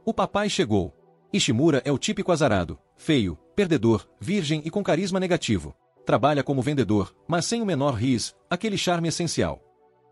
O papai chegou. Ishimura é o típico azarado, feio, perdedor, virgem e com carisma negativo. Trabalha como vendedor, mas sem o menor riz, aquele charme essencial.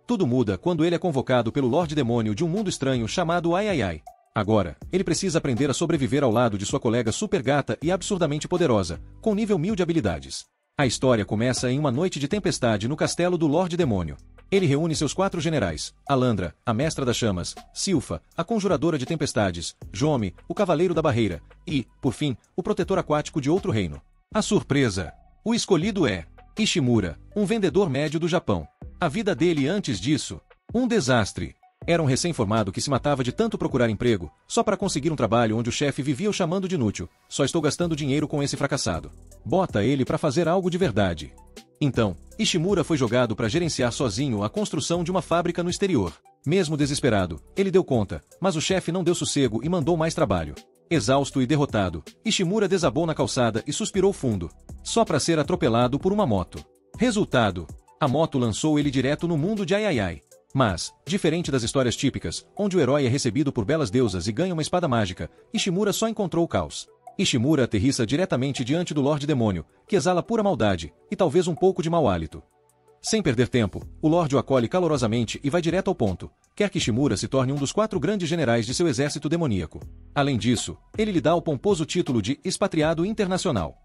Tudo muda quando ele é convocado pelo Lorde Demônio de um mundo estranho chamado Ai Ai Ai. Agora, ele precisa aprender a sobreviver ao lado de sua colega super gata e absurdamente poderosa, com nível 1000 de habilidades. A história começa em uma noite de tempestade no castelo do Lorde Demônio. Ele reúne seus 4 generais, Alandra, a Mestra das Chamas, Silfa, a Conjuradora de Tempestades, Jome, o Cavaleiro da Barreira, e, por fim, o Protetor Aquático de outro reino. A surpresa! O escolhido é Ishimura, um vendedor médio do Japão. A vida dele antes disso, um desastre. Era um recém-formado que se matava de tanto procurar emprego, só para conseguir um trabalho onde o chefe vivia o chamando de inútil. Só estou gastando dinheiro com esse fracassado. Bota ele para fazer algo de verdade. Então, Ishimura foi jogado para gerenciar sozinho a construção de uma fábrica no exterior. Mesmo desesperado, ele deu conta, mas o chefe não deu sossego e mandou mais trabalho. Exausto e derrotado, Ishimura desabou na calçada e suspirou fundo, só para ser atropelado por uma moto. Resultado: a moto lançou ele direto no mundo de Ai Ai Ai. Mas, diferente das histórias típicas, onde o herói é recebido por belas deusas e ganha uma espada mágica, Ishimura só encontrou o caos. Ishimura aterrissa diretamente diante do Lorde Demônio, que exala pura maldade, e talvez um pouco de mau hálito. Sem perder tempo, o Lorde o acolhe calorosamente e vai direto ao ponto. Quer que Ishimura se torne um dos 4 grandes generais de seu exército demoníaco. Além disso, ele lhe dá o pomposo título de expatriado internacional.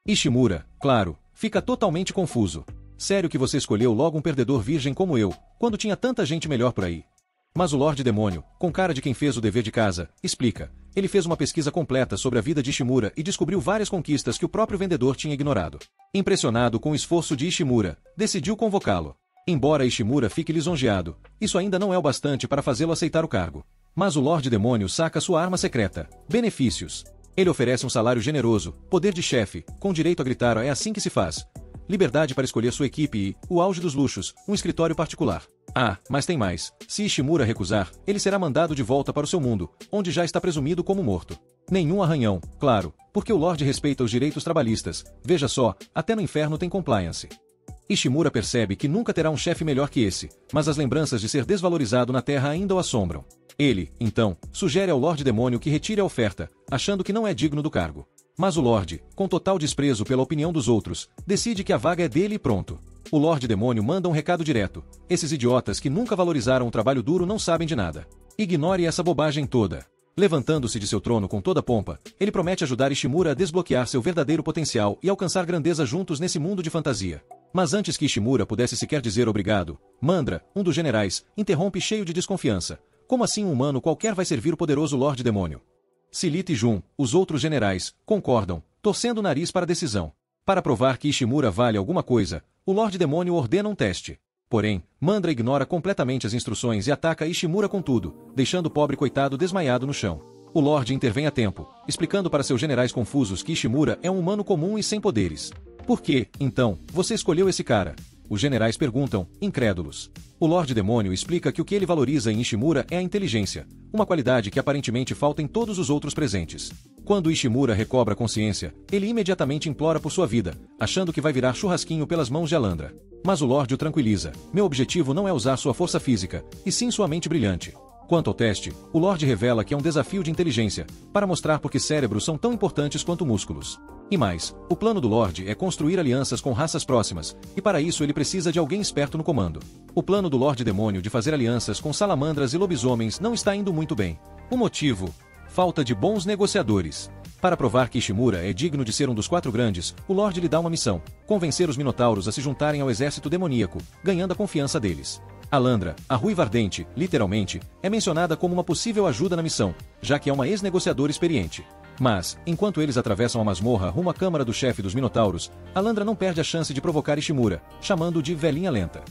Ishimura, claro, fica totalmente confuso. Sério que você escolheu logo um perdedor virgem como eu, quando tinha tanta gente melhor por aí? Mas o Lorde Demônio, com cara de quem fez o dever de casa, explica. Ele fez uma pesquisa completa sobre a vida de Ishimura e descobriu várias conquistas que o próprio vendedor tinha ignorado. Impressionado com o esforço de Ishimura, decidiu convocá-lo. Embora Ishimura fique lisonjeado, isso ainda não é o bastante para fazê-lo aceitar o cargo. Mas o Lorde Demônio saca sua arma secreta: benefícios. Ele oferece um salário generoso, poder de chefe, com direito a gritar "é assim que se faz", liberdade para escolher sua equipe e, o auge dos luxos, um escritório particular. Ah, mas tem mais. Se Ishimura recusar, ele será mandado de volta para o seu mundo, onde já está presumido como morto. Nenhum arranhão, claro, porque o Lorde respeita os direitos trabalhistas. Veja só, até no inferno tem compliance. Ishimura percebe que nunca terá um chefe melhor que esse, mas as lembranças de ser desvalorizado na Terra ainda o assombram. Ele, então, sugere ao Lorde Demônio que retire a oferta, achando que não é digno do cargo. Mas o Lorde, com total desprezo pela opinião dos outros, decide que a vaga é dele e pronto. O Lorde Demônio manda um recado direto: esses idiotas que nunca valorizaram o trabalho duro não sabem de nada. Ignore essa bobagem toda. Levantando-se de seu trono com toda pompa, ele promete ajudar Ishimura a desbloquear seu verdadeiro potencial e alcançar grandeza juntos nesse mundo de fantasia. Mas antes que Ishimura pudesse sequer dizer obrigado, Mandra, um dos generais, interrompe cheio de desconfiança. Como assim um humano qualquer vai servir o poderoso Lorde Demônio? Silita e Jun, os outros generais, concordam, torcendo o nariz para a decisão. Para provar que Ishimura vale alguma coisa, o Lorde Demônio ordena um teste. Porém, Mandra ignora completamente as instruções e ataca Ishimura com tudo, deixando o pobre coitado desmaiado no chão. O Lorde intervém a tempo, explicando para seus generais confusos que Ishimura é um humano comum e sem poderes. Por que, então, você escolheu esse cara? Os generais perguntam, incrédulos. O Lorde Demônio explica que o que ele valoriza em Ishimura é a inteligência, uma qualidade que aparentemente falta em todos os outros presentes. Quando Ishimura recobra consciência, ele imediatamente implora por sua vida, achando que vai virar churrasquinho pelas mãos de Alandra. Mas o Lorde o tranquiliza: meu objetivo não é usar sua força física, e sim sua mente brilhante. Quanto ao teste, o Lorde revela que é um desafio de inteligência, para mostrar por que cérebros são tão importantes quanto músculos. E mais, o plano do Lorde é construir alianças com raças próximas, e para isso ele precisa de alguém esperto no comando. O plano do Lorde Demônio de fazer alianças com salamandras e lobisomens não está indo muito bem. O motivo? Falta de bons negociadores. Para provar que Ishimura é digno de ser um dos 4 grandes, o Lorde lhe dá uma missão: convencer os Minotauros a se juntarem ao exército demoníaco, ganhando a confiança deles. Alandra, a Ruiva Ardente, literalmente, é mencionada como uma possível ajuda na missão, já que é uma ex-negociadora experiente. Mas, enquanto eles atravessam a masmorra rumo à câmara do chefe dos Minotauros, Alandra não perde a chance de provocar Ishimura, chamando-o de velhinha lenta.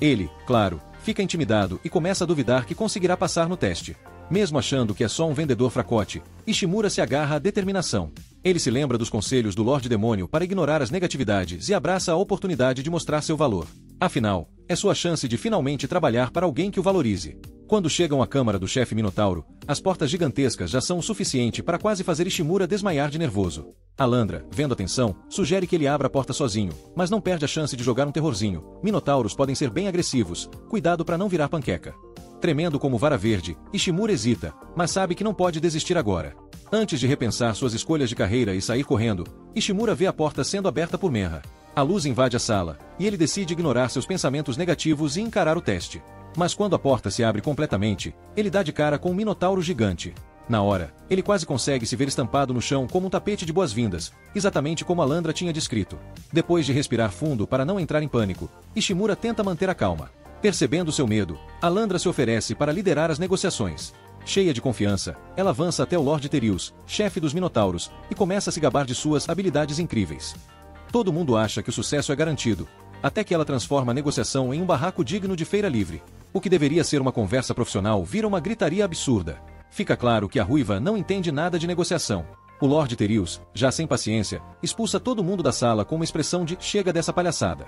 Ele, claro, fica intimidado e começa a duvidar que conseguirá passar no teste. Mesmo achando que é só um vendedor fracote, Ishimura se agarra à determinação. Ele se lembra dos conselhos do Lorde Demônio para ignorar as negatividades e abraça a oportunidade de mostrar seu valor. Afinal, é sua chance de finalmente trabalhar para alguém que o valorize. Quando chegam à câmara do chefe Minotauro, as portas gigantescas já são o suficiente para quase fazer Ishimura desmaiar de nervoso. Alandra, vendo a tensão, sugere que ele abra a porta sozinho, mas não perde a chance de jogar um terrorzinho. Minotauros podem ser bem agressivos, cuidado para não virar panqueca. Tremendo como vara verde, Ishimura hesita, mas sabe que não pode desistir agora. Antes de repensar suas escolhas de carreira e sair correndo, Ishimura vê a porta sendo aberta por Menra. A luz invade a sala, e ele decide ignorar seus pensamentos negativos e encarar o teste. Mas quando a porta se abre completamente, ele dá de cara com um minotauro gigante. Na hora, ele quase consegue se ver estampado no chão como um tapete de boas-vindas, exatamente como Alandra tinha descrito. Depois de respirar fundo para não entrar em pânico, Ishimura tenta manter a calma. Percebendo seu medo, Alandra se oferece para liderar as negociações. Cheia de confiança, ela avança até o Lord Terius, chefe dos Minotauros, e começa a se gabar de suas habilidades incríveis. Todo mundo acha que o sucesso é garantido, até que ela transforma a negociação em um barraco digno de feira livre. O que deveria ser uma conversa profissional vira uma gritaria absurda. Fica claro que a ruiva não entende nada de negociação. O Lord Terius, já sem paciência, expulsa todo mundo da sala com uma expressão de "chega dessa palhaçada".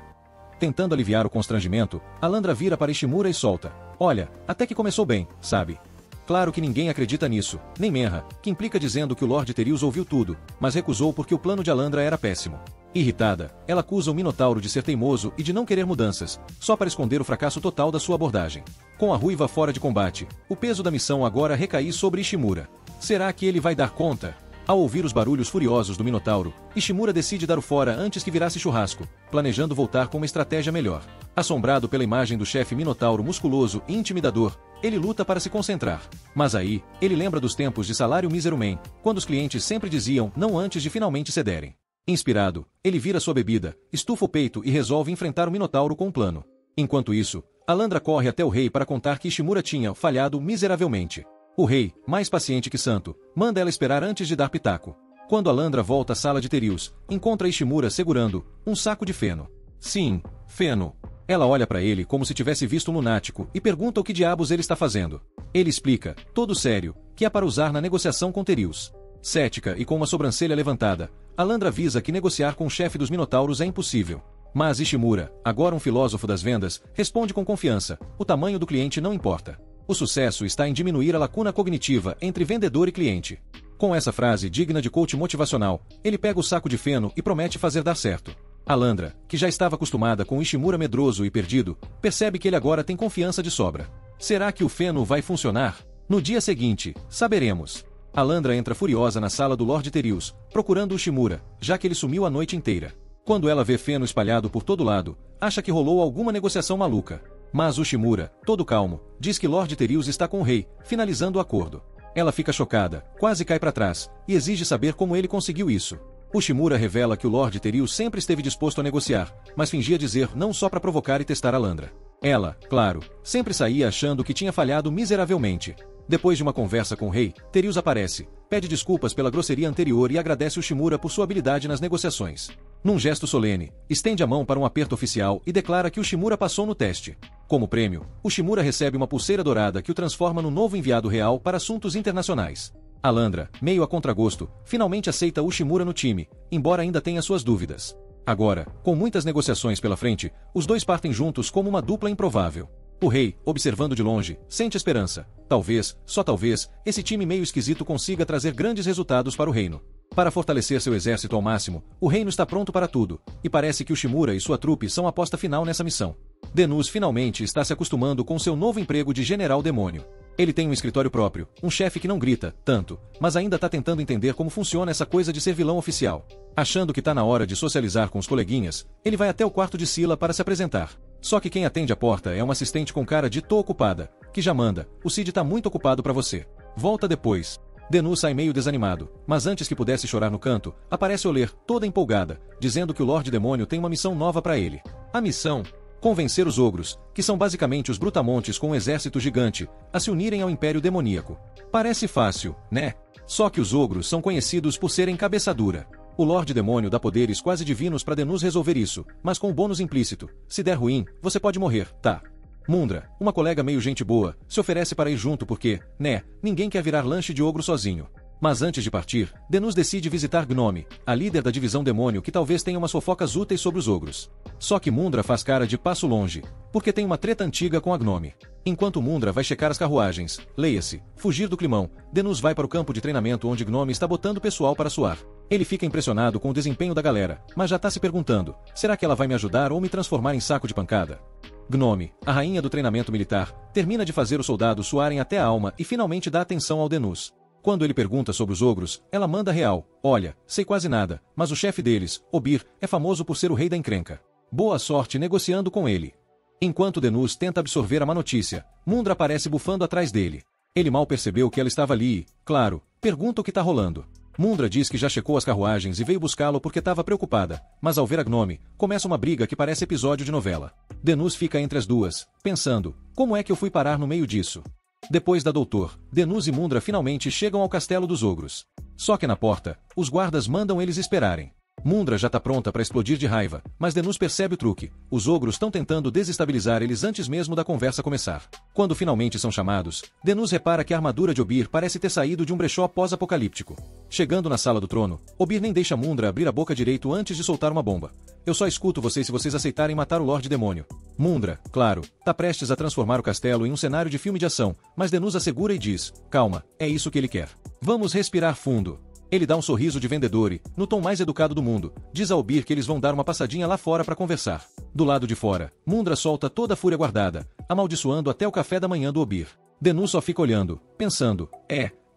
Tentando aliviar o constrangimento, Alandra vira para Ishimura e solta: "Olha, até que começou bem, sabe?" Claro que ninguém acredita nisso, nem Menra, que implica dizendo que o Lord Terius ouviu tudo, mas recusou porque o plano de Alandra era péssimo. Irritada, ela acusa o Minotauro de ser teimoso e de não querer mudanças, só para esconder o fracasso total da sua abordagem. Com a ruiva fora de combate, o peso da missão agora recai sobre Ishimura. Será que ele vai dar conta? Ao ouvir os barulhos furiosos do Minotauro, Ishimura decide dar o fora antes que virasse churrasco, planejando voltar com uma estratégia melhor. Assombrado pela imagem do chefe Minotauro musculoso e intimidador, ele luta para se concentrar. Mas aí, ele lembra dos tempos de salário mísero man, quando os clientes sempre diziam não antes de finalmente cederem. Inspirado, ele vira sua bebida, estufa o peito e resolve enfrentar o Minotauro com um plano. Enquanto isso, Alandra corre até o rei para contar que Ishimura tinha falhado miseravelmente. O rei, mais paciente que santo, manda ela esperar antes de dar pitaco. Quando Alandra volta à sala de Terius, encontra Ishimura segurando um saco de feno. Sim, feno. Ela olha para ele como se tivesse visto um lunático e pergunta o que diabos ele está fazendo. Ele explica, todo sério, que é para usar na negociação com Terius. Cética e com uma sobrancelha levantada, Alandra avisa que negociar com o chefe dos Minotauros é impossível. Mas Ishimura, agora um filósofo das vendas, responde com confiança: o tamanho do cliente não importa. O sucesso está em diminuir a lacuna cognitiva entre vendedor e cliente. Com essa frase digna de coach motivacional, ele pega o saco de feno e promete fazer dar certo. Alandra, que já estava acostumada com Ishimura medroso e perdido, percebe que ele agora tem confiança de sobra. Será que o feno vai funcionar? No dia seguinte, saberemos. Alandra entra furiosa na sala do Lord Terius, procurando Ishimura, já que ele sumiu a noite inteira. Quando ela vê feno espalhado por todo lado, acha que rolou alguma negociação maluca. Mas Ishimura, todo calmo, diz que Lord Terius está com o rei, finalizando o acordo. Ela fica chocada, quase cai para trás, e exige saber como ele conseguiu isso. Ishimura revela que o Lord Terius sempre esteve disposto a negociar, mas fingia dizer não só para provocar e testar Alandra. Ela, claro, sempre saía achando que tinha falhado miseravelmente. Depois de uma conversa com o rei, Terius aparece, pede desculpas pela grosseria anterior e agradece Ishimura por sua habilidade nas negociações. Num gesto solene, estende a mão para um aperto oficial e declara que Ishimura passou no teste. Como prêmio, Ishimura recebe uma pulseira dourada que o transforma no novo enviado real para assuntos internacionais. Alandra, meio a contragosto, finalmente aceita Ishimura no time, embora ainda tenha suas dúvidas. Agora, com muitas negociações pela frente, os dois partem juntos como uma dupla improvável. O rei, observando de longe, sente esperança. Talvez, só talvez, esse time meio esquisito consiga trazer grandes resultados para o reino. Para fortalecer seu exército ao máximo, o reino está pronto para tudo, e parece que Ishimura e sua trupe são a aposta final nessa missão. Denus finalmente está se acostumando com seu novo emprego de general demônio. Ele tem um escritório próprio, um chefe que não grita tanto, mas ainda está tentando entender como funciona essa coisa de ser vilão oficial. Achando que está na hora de socializar com os coleguinhas, ele vai até o quarto de Sila para se apresentar. Só que quem atende a porta é uma assistente com cara de "tô ocupada", que já manda: "O Cid tá muito ocupado para você. Volta depois." Denus sai meio desanimado, mas antes que pudesse chorar no canto, aparece Oler, toda empolgada, dizendo que o Lorde Demônio tem uma missão nova para ele. A missão? Convencer os ogros, que são basicamente os brutamontes com um exército gigante, a se unirem ao Império Demoníaco. Parece fácil, né? Só que os ogros são conhecidos por serem cabeça dura. O Lorde Demônio dá poderes quase divinos para Denus resolver isso, mas com um bônus implícito: se der ruim, você pode morrer, tá? Mundra, uma colega meio gente boa, se oferece para ir junto porque, né, ninguém quer virar lanche de ogro sozinho. Mas antes de partir, Denus decide visitar Gnome, a líder da divisão demônio que talvez tenha umas fofocas úteis sobre os ogros. Só que Mundra faz cara de passo longe, porque tem uma treta antiga com a Gnome. Enquanto Mundra vai checar as carruagens, leia-se, fugir do climão, Denus vai para o campo de treinamento onde Gnome está botando o pessoal para suar. Ele fica impressionado com o desempenho da galera, mas já tá se perguntando: será que ela vai me ajudar ou me transformar em saco de pancada? Gnome, a rainha do treinamento militar, termina de fazer os soldados suarem até a alma e finalmente dá atenção ao Denus. Quando ele pergunta sobre os ogros, ela manda real: olha, sei quase nada, mas o chefe deles, Obir, é famoso por ser o rei da encrenca. Boa sorte negociando com ele. Enquanto Denus tenta absorver a má notícia, Mundra aparece bufando atrás dele. Ele mal percebeu que ela estava ali e, claro, pergunta o que tá rolando. Mundra diz que já checou as carruagens e veio buscá-lo porque estava preocupada, mas ao ver a Gnome, começa uma briga que parece episódio de novela. Denus fica entre as duas, pensando: como é que eu fui parar no meio disso? Depois da Doutor, Denus e Mundra finalmente chegam ao castelo dos ogros. Só que na porta, os guardas mandam eles esperarem. Mundra já tá pronta para explodir de raiva, mas Denus percebe o truque. Os ogros estão tentando desestabilizar eles antes mesmo da conversa começar. Quando finalmente são chamados, Denus repara que a armadura de Obir parece ter saído de um brechó pós-apocalíptico. Chegando na sala do trono, Obir nem deixa Mundra abrir a boca direito antes de soltar uma bomba. Eu só escuto vocês se vocês aceitarem matar o Lorde Demônio. Mundra, claro, tá prestes a transformar o castelo em um cenário de filme de ação, mas Denus assegura e diz: calma, é isso que ele quer. Vamos respirar fundo. Ele dá um sorriso de vendedor e, no tom mais educado do mundo, diz a Obir que eles vão dar uma passadinha lá fora para conversar. Do lado de fora, Mundra solta toda a fúria guardada, amaldiçoando até o café da manhã do Obir. Denus só fica olhando, pensando: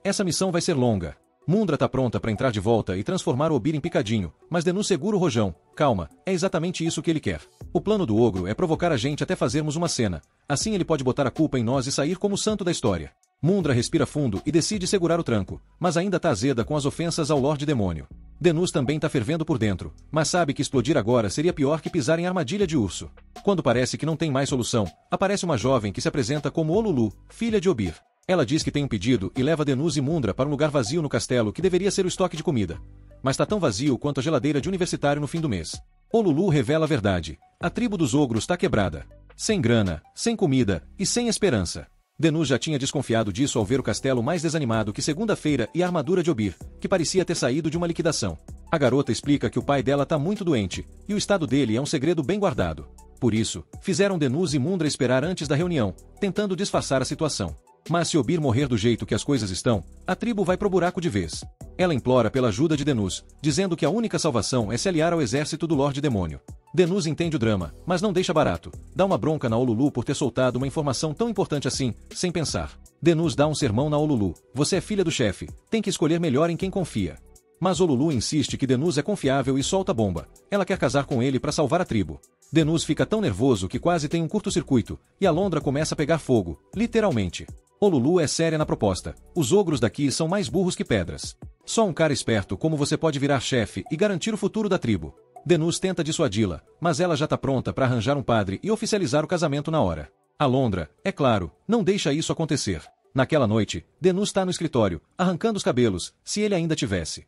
essa missão vai ser longa. Mundra tá pronta para entrar de volta e transformar o Obir em picadinho, mas Denus segura o rojão: calma, é exatamente isso que ele quer. O plano do ogro é provocar a gente até fazermos uma cena. Assim ele pode botar a culpa em nós e sair como o santo da história. Mundra respira fundo e decide segurar o tranco, mas ainda tá azeda com as ofensas ao Lorde Demônio. Denus também tá fervendo por dentro, mas sabe que explodir agora seria pior que pisar em armadilha de urso. Quando parece que não tem mais solução, aparece uma jovem que se apresenta como Olulu, filha de Obir. Ela diz que tem um pedido e leva Denus e Mundra para um lugar vazio no castelo que deveria ser o estoque de comida. Mas tá tão vazio quanto a geladeira de universitário no fim do mês. Olulu revela a verdade: a tribo dos ogros tá quebrada. Sem grana, sem comida e sem esperança. Denus já tinha desconfiado disso ao ver o castelo mais desanimado que segunda-feira e a armadura de Obir, que parecia ter saído de uma liquidação. A garota explica que o pai dela tá muito doente, e o estado dele é um segredo bem guardado. Por isso, fizeram Denus e Mundra esperar antes da reunião, tentando disfarçar a situação. Mas se Obir morrer do jeito que as coisas estão, a tribo vai pro buraco de vez. Ela implora pela ajuda de Denus, dizendo que a única salvação é se aliar ao exército do Lorde Demônio. Denus entende o drama, mas não deixa barato. Dá uma bronca na Olulu por ter soltado uma informação tão importante assim, sem pensar. Denus dá um sermão na Olulu: você é filha do chefe, tem que escolher melhor em quem confia. Mas Olulu insiste que Denus é confiável e solta a bomba. Ela quer casar com ele para salvar a tribo. Denus fica tão nervoso que quase tem um curto-circuito, e a Londra começa a pegar fogo, literalmente. Olulu é séria na proposta: os ogros daqui são mais burros que pedras. Só um cara esperto como você pode virar chefe e garantir o futuro da tribo. Denus tenta dissuadi-la, mas ela já tá pronta para arranjar um padre e oficializar o casamento na hora. A Londra, é claro, não deixa isso acontecer. Naquela noite, Denus tá no escritório, arrancando os cabelos, se ele ainda tivesse.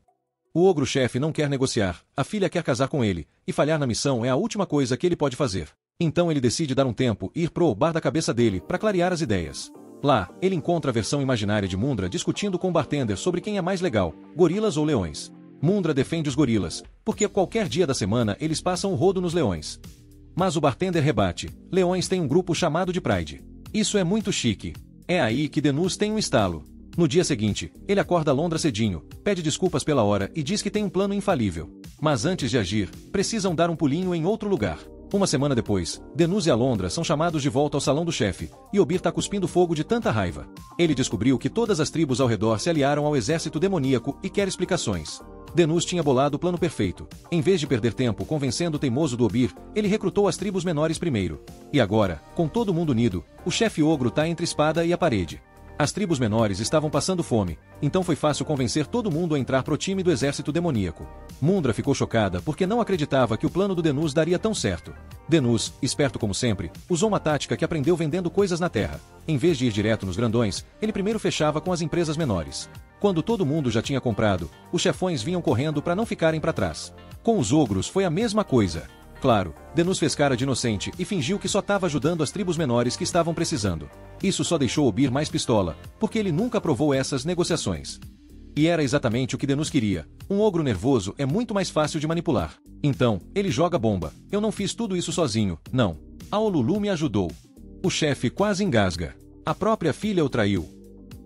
O ogro-chefe não quer negociar, a filha quer casar com ele, e falhar na missão é a última coisa que ele pode fazer. Então ele decide dar um tempo e ir pro bar da cabeça dele para clarear as ideias. Lá, ele encontra a versão imaginária de Mundra discutindo com o bartender sobre quem é mais legal, gorilas ou leões. Mundra defende os gorilas, porque qualquer dia da semana eles passam o rodo nos leões. Mas o bartender rebate: leões têm um grupo chamado de Pride. Isso é muito chique. É aí que Denus tem um estalo. No dia seguinte, ele acorda Londra cedinho, pede desculpas pela hora e diz que tem um plano infalível. Mas antes de agir, precisam dar um pulinho em outro lugar. Uma semana depois, Denus e Alondra são chamados de volta ao salão do chefe, e Obir tá cuspindo fogo de tanta raiva. Ele descobriu que todas as tribos ao redor se aliaram ao exército demoníaco e quer explicações. Denus tinha bolado o plano perfeito. Em vez de perder tempo convencendo o teimoso do Obir, ele recrutou as tribos menores primeiro. E agora, com todo mundo unido, o chefe ogro tá entre a espada e a parede. As tribos menores estavam passando fome, então foi fácil convencer todo mundo a entrar pro time do exército demoníaco. Mundra ficou chocada porque não acreditava que o plano do Denus daria tão certo. Denus, esperto como sempre, usou uma tática que aprendeu vendendo coisas na terra. Em vez de ir direto nos grandões, ele primeiro fechava com as empresas menores. Quando todo mundo já tinha comprado, os chefões vinham correndo para não ficarem para trás. Com os ogros foi a mesma coisa. Claro, Denus fez cara de inocente e fingiu que só estava ajudando as tribos menores que estavam precisando. Isso só deixou Obir mais pistola, porque ele nunca aprovou essas negociações. E era exatamente o que Denus queria. Um ogro nervoso é muito mais fácil de manipular. Então, ele joga bomba. Eu não fiz tudo isso sozinho, não. A Olulu me ajudou. O chefe quase engasga. A própria filha o traiu.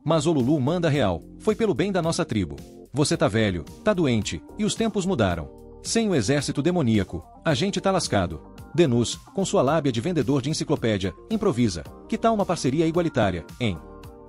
Mas Olulu manda real. Foi pelo bem da nossa tribo. Você tá velho, tá doente, e os tempos mudaram. Sem o exército demoníaco, a gente tá lascado. Denus, com sua lábia de vendedor de enciclopédia, improvisa: que tal uma parceria igualitária, hein?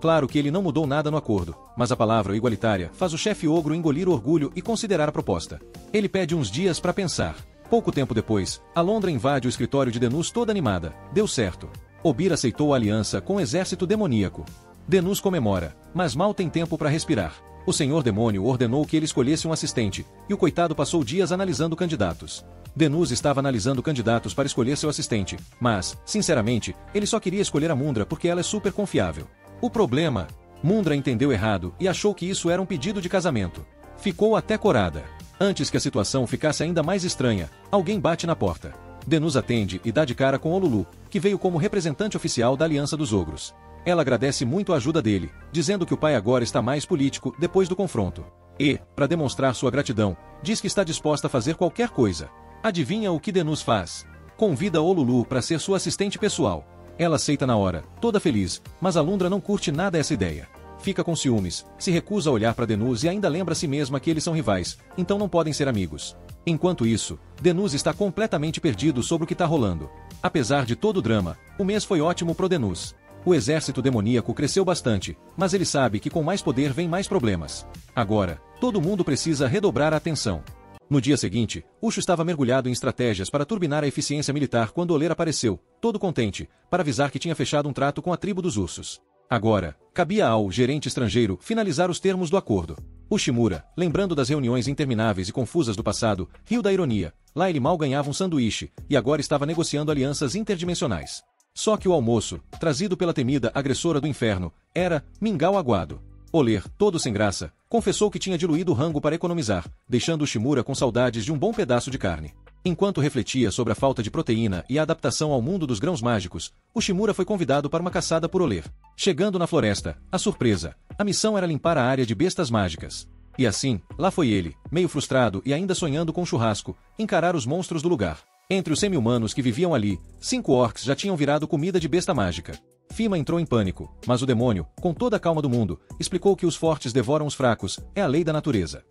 Claro que ele não mudou nada no acordo, mas a palavra igualitária faz o chefe ogro engolir o orgulho e considerar a proposta. Ele pede uns dias para pensar. Pouco tempo depois, Alondra invade o escritório de Denus toda animada. Deu certo. Obir aceitou a aliança com o exército demoníaco. Denus comemora, mas mal tem tempo para respirar. O senhor demônio ordenou que ele escolhesse um assistente, e o coitado passou dias analisando candidatos. Denus estava analisando candidatos para escolher seu assistente, mas, sinceramente, ele só queria escolher a Mundra porque ela é super confiável. O problema? Mundra entendeu errado e achou que isso era um pedido de casamento. Ficou até corada. Antes que a situação ficasse ainda mais estranha, alguém bate na porta. Denus atende e dá de cara com Olulu, que veio como representante oficial da Aliança dos Ogros. Ela agradece muito a ajuda dele, dizendo que o pai agora está mais político depois do confronto. E, para demonstrar sua gratidão, diz que está disposta a fazer qualquer coisa. Adivinha o que Denus faz? Convida Olulu para ser sua assistente pessoal. Ela aceita na hora, toda feliz, mas Alundra não curte nada essa ideia. Fica com ciúmes, se recusa a olhar para Denus e ainda lembra a si mesma que eles são rivais, então não podem ser amigos. Enquanto isso, Denus está completamente perdido sobre o que está rolando. Apesar de todo o drama, o mês foi ótimo pro Denus. O exército demoníaco cresceu bastante, mas ele sabe que com mais poder vem mais problemas. Agora, todo mundo precisa redobrar a atenção. No dia seguinte, Ucho estava mergulhado em estratégias para turbinar a eficiência militar quando Oler apareceu, todo contente, para avisar que tinha fechado um trato com a tribo dos ursos. Agora, cabia ao gerente estrangeiro finalizar os termos do acordo. Ushimura, lembrando das reuniões intermináveis e confusas do passado, riu da ironia. Lá ele mal ganhava um sanduíche, e agora estava negociando alianças interdimensionais. Só que o almoço, trazido pela temida agressora do inferno, era mingau aguado. Oler, todo sem graça, confessou que tinha diluído o rango para economizar, deixando Ushimura com saudades de um bom pedaço de carne. Enquanto refletia sobre a falta de proteína e a adaptação ao mundo dos grãos mágicos, Ushimura foi convidado para uma caçada por Oler. Chegando na floresta, a surpresa, a missão era limpar a área de bestas mágicas. E assim, lá foi ele, meio frustrado e ainda sonhando com churrasco, encarar os monstros do lugar. Entre os semi-humanos que viviam ali, 5 orcs já tinham virado comida de besta mágica. Fima entrou em pânico, mas o demônio, com toda a calma do mundo, explicou que os fortes devoram os fracos, é a lei da natureza.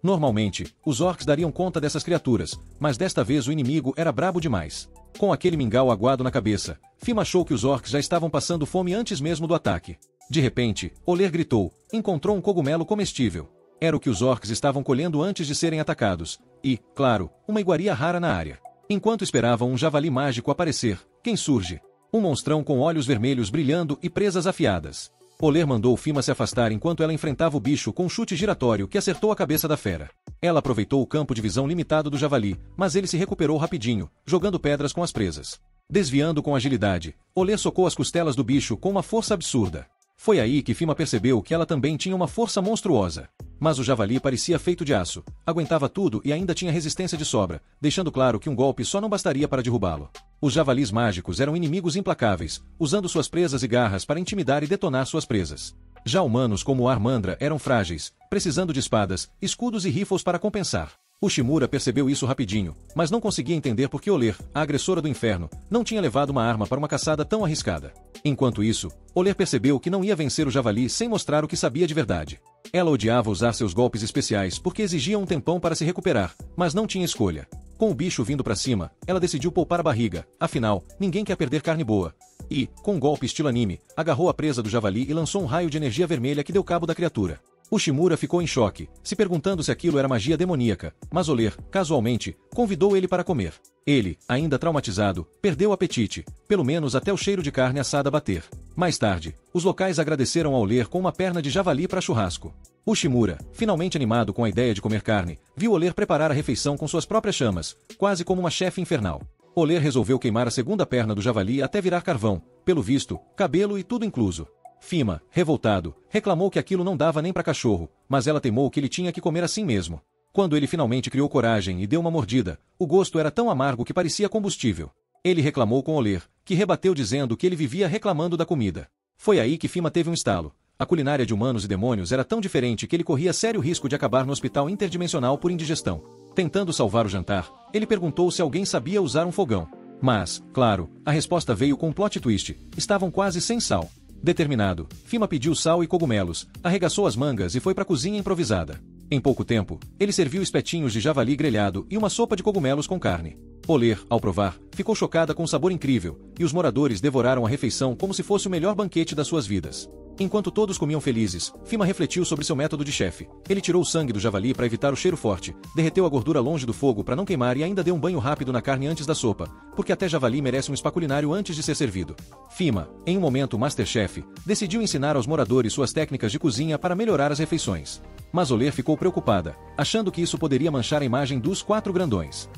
Normalmente, os orcs dariam conta dessas criaturas, mas desta vez o inimigo era brabo demais. Com aquele mingau aguado na cabeça, Fima achou que os orcs já estavam passando fome antes mesmo do ataque. De repente, Oler gritou, encontrou um cogumelo comestível. Era o que os orcs estavam colhendo antes de serem atacados, e, claro, uma iguaria rara na área. Enquanto esperavam um javali mágico aparecer, quem surge? Um monstrão com olhos vermelhos brilhando e presas afiadas. Oler mandou Fima se afastar enquanto ela enfrentava o bicho com um chute giratório que acertou a cabeça da fera. Ela aproveitou o campo de visão limitado do javali, mas ele se recuperou rapidinho, jogando pedras com as presas. Desviando com agilidade, Oler socou as costelas do bicho com uma força absurda. Foi aí que Fima percebeu que ela também tinha uma força monstruosa. Mas o javali parecia feito de aço, aguentava tudo e ainda tinha resistência de sobra, deixando claro que um golpe só não bastaria para derrubá-lo. Os javalis mágicos eram inimigos implacáveis, usando suas presas e garras para intimidar e detonar suas presas. Já humanos como o Armandra eram frágeis, precisando de espadas, escudos e rifles para compensar. Ushimura percebeu isso rapidinho, mas não conseguia entender por que Oler, a agressora do inferno, não tinha levado uma arma para uma caçada tão arriscada. Enquanto isso, Oler percebeu que não ia vencer o javali sem mostrar o que sabia de verdade. Ela odiava usar seus golpes especiais porque exigiam um tempão para se recuperar, mas não tinha escolha. Com o bicho vindo para cima, ela decidiu poupar a barriga, afinal, ninguém quer perder carne boa. E, com um golpe estilo anime, agarrou a presa do javali e lançou um raio de energia vermelha que deu cabo da criatura. Ushimura ficou em choque, se perguntando se aquilo era magia demoníaca, mas Oler, casualmente, convidou ele para comer. Ele, ainda traumatizado, perdeu o apetite, pelo menos até o cheiro de carne assada bater. Mais tarde, os locais agradeceram a Oler com uma perna de javali para churrasco. Ushimura, finalmente animado com a ideia de comer carne, viu Oler preparar a refeição com suas próprias chamas, quase como uma chefe infernal. Oler resolveu queimar a segunda perna do javali até virar carvão, pelo visto, cabelo e tudo incluso. Fima, revoltado, reclamou que aquilo não dava nem para cachorro, mas ela teimou que ele tinha que comer assim mesmo. Quando ele finalmente criou coragem e deu uma mordida, o gosto era tão amargo que parecia combustível. Ele reclamou com Oler, que rebateu dizendo que ele vivia reclamando da comida. Foi aí que Fima teve um estalo. A culinária de humanos e demônios era tão diferente que ele corria sério risco de acabar no hospital interdimensional por indigestão. Tentando salvar o jantar, ele perguntou se alguém sabia usar um fogão. Mas, claro, a resposta veio com um plot twist. Estavam quase sem sal. Determinado, Fima pediu sal e cogumelos, arregaçou as mangas e foi para a cozinha improvisada. Em pouco tempo, ele serviu espetinhos de javali grelhado e uma sopa de cogumelos com carne. Oler, ao provar, ficou chocada com o sabor incrível, e os moradores devoraram a refeição como se fosse o melhor banquete das suas vidas. Enquanto todos comiam felizes, Fima refletiu sobre seu método de chefe. Ele tirou o sangue do javali para evitar o cheiro forte, derreteu a gordura longe do fogo para não queimar e ainda deu um banho rápido na carne antes da sopa, porque até javali merece um spa culinário antes de ser servido. Fima, em um momento Masterchef, decidiu ensinar aos moradores suas técnicas de cozinha para melhorar as refeições. Mas Oler ficou preocupada, achando que isso poderia manchar a imagem dos 4 grandões.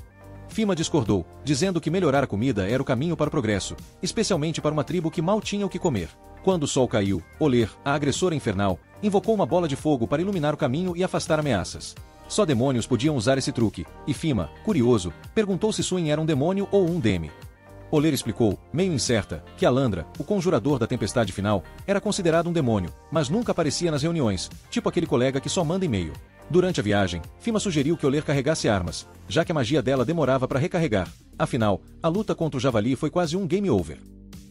Fima discordou, dizendo que melhorar a comida era o caminho para o progresso, especialmente para uma tribo que mal tinha o que comer. Quando o sol caiu, Oler, a agressora infernal, invocou uma bola de fogo para iluminar o caminho e afastar ameaças. Só demônios podiam usar esse truque, e Fima, curioso, perguntou se Suin era um demônio ou um demi. Oler explicou, meio incerta, que Alandra, o conjurador da tempestade final, era considerado um demônio, mas nunca aparecia nas reuniões, tipo aquele colega que só manda e-mail. Durante a viagem, Fima sugeriu que Oler carregasse armas, já que a magia dela demorava para recarregar. Afinal, a luta contra o javali foi quase um game over.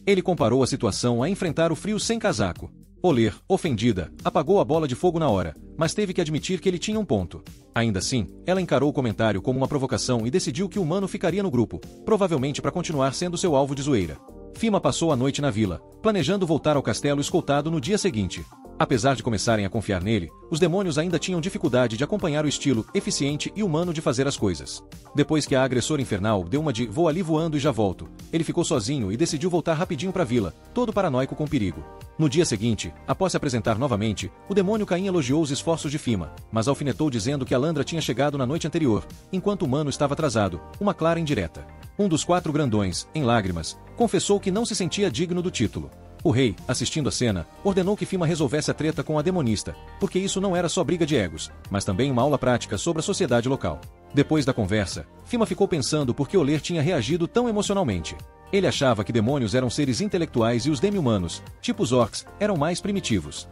Ele comparou a situação a enfrentar o frio sem casaco. Oler, ofendida, apagou a bola de fogo na hora, mas teve que admitir que ele tinha um ponto. Ainda assim, ela encarou o comentário como uma provocação e decidiu que o humano ficaria no grupo, provavelmente para continuar sendo seu alvo de zoeira. Fima passou a noite na vila, planejando voltar ao castelo escoltado no dia seguinte. Apesar de começarem a confiar nele, os demônios ainda tinham dificuldade de acompanhar o estilo eficiente e humano de fazer as coisas. Depois que a agressora infernal deu uma de "vou ali voando e já volto", ele ficou sozinho e decidiu voltar rapidinho para a vila, todo paranoico com perigo. No dia seguinte, após se apresentar novamente, o demônio Caim elogiou os esforços de Fima, mas alfinetou dizendo que Alandra tinha chegado na noite anterior, enquanto o humano estava atrasado, uma clara indireta. Um dos 4 grandões, em lágrimas, confessou que não se sentia digno do título. O rei, assistindo a cena, ordenou que Fima resolvesse a treta com a demonista, porque isso não era só briga de egos, mas também uma aula prática sobre a sociedade local. Depois da conversa, Fima ficou pensando por que Oler tinha reagido tão emocionalmente. Ele achava que demônios eram seres intelectuais e os demi-humanos, tipo os orcs, eram mais primitivos.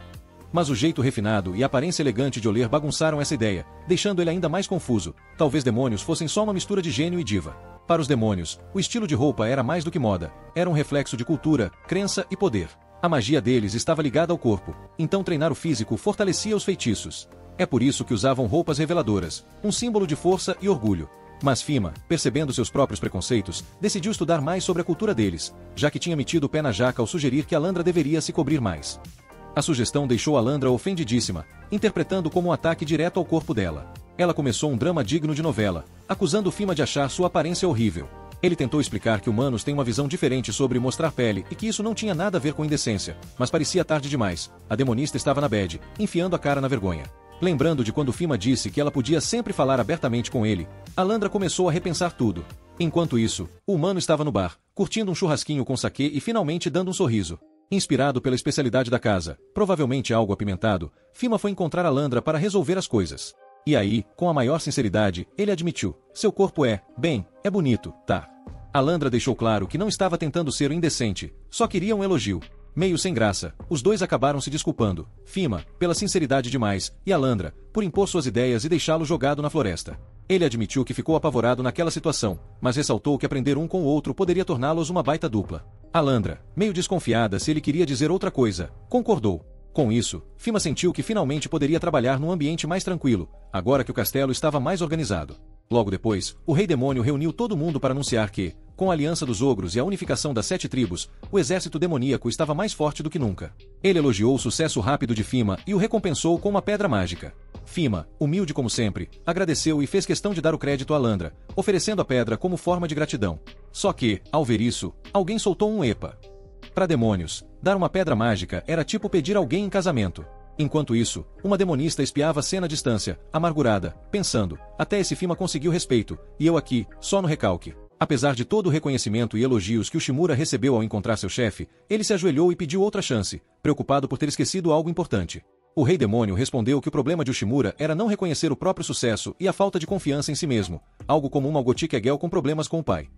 Mas o jeito refinado e a aparência elegante de Oler bagunçaram essa ideia, deixando ele ainda mais confuso. Talvez demônios fossem só uma mistura de gênio e diva. Para os demônios, o estilo de roupa era mais do que moda, era um reflexo de cultura, crença e poder. A magia deles estava ligada ao corpo, então treinar o físico fortalecia os feitiços. É por isso que usavam roupas reveladoras, um símbolo de força e orgulho. Mas Fima, percebendo seus próprios preconceitos, decidiu estudar mais sobre a cultura deles, já que tinha metido o pé na jaca ao sugerir que Alandra deveria se cobrir mais. A sugestão deixou Alandra ofendidíssima, interpretando como um ataque direto ao corpo dela. Ela começou um drama digno de novela, acusando Fima de achar sua aparência horrível. Ele tentou explicar que humanos têm uma visão diferente sobre mostrar pele e que isso não tinha nada a ver com indecência, mas parecia tarde demais. A demonista estava na bad, enfiando a cara na vergonha. Lembrando de quando Fima disse que ela podia sempre falar abertamente com ele, Alandra começou a repensar tudo. Enquanto isso, o humano estava no bar, curtindo um churrasquinho com saquê e finalmente dando um sorriso. Inspirado pela especialidade da casa, provavelmente algo apimentado, Fima foi encontrar Alandra para resolver as coisas. E aí, com a maior sinceridade, ele admitiu: seu corpo é bonito, tá? Alandra deixou claro que não estava tentando ser indecente, só queria um elogio. Meio sem graça, os dois acabaram se desculpando, Fima, pela sinceridade demais, e Alandra, por impor suas ideias e deixá-lo jogado na floresta. Ele admitiu que ficou apavorado naquela situação, mas ressaltou que aprender um com o outro poderia torná-los uma baita dupla. Alandra, meio desconfiada se ele queria dizer outra coisa, concordou. Com isso, Fima sentiu que finalmente poderia trabalhar num ambiente mais tranquilo, agora que o castelo estava mais organizado. Logo depois, o Rei Demônio reuniu todo mundo para anunciar que, com a aliança dos ogros e a unificação das 7 tribos, o exército demoníaco estava mais forte do que nunca. Ele elogiou o sucesso rápido de Fima e o recompensou com uma pedra mágica. Fima, humilde como sempre, agradeceu e fez questão de dar o crédito a Alandra, oferecendo a pedra como forma de gratidão. Só que, ao ver isso, alguém soltou um epa. Para demônios, dar uma pedra mágica era tipo pedir alguém em casamento. Enquanto isso, uma demonista espiava a cena à distância, amargurada, pensando: até esse Fima conseguiu respeito, e eu aqui, só no recalque. Apesar de todo o reconhecimento e elogios que o Shimura recebeu ao encontrar seu chefe, ele se ajoelhou e pediu outra chance, preocupado por ter esquecido algo importante. O Rei Demônio respondeu que o problema de Ushimura era não reconhecer o próprio sucesso e a falta de confiança em si mesmo, algo comum ao Gothic Egel com problemas com o pai.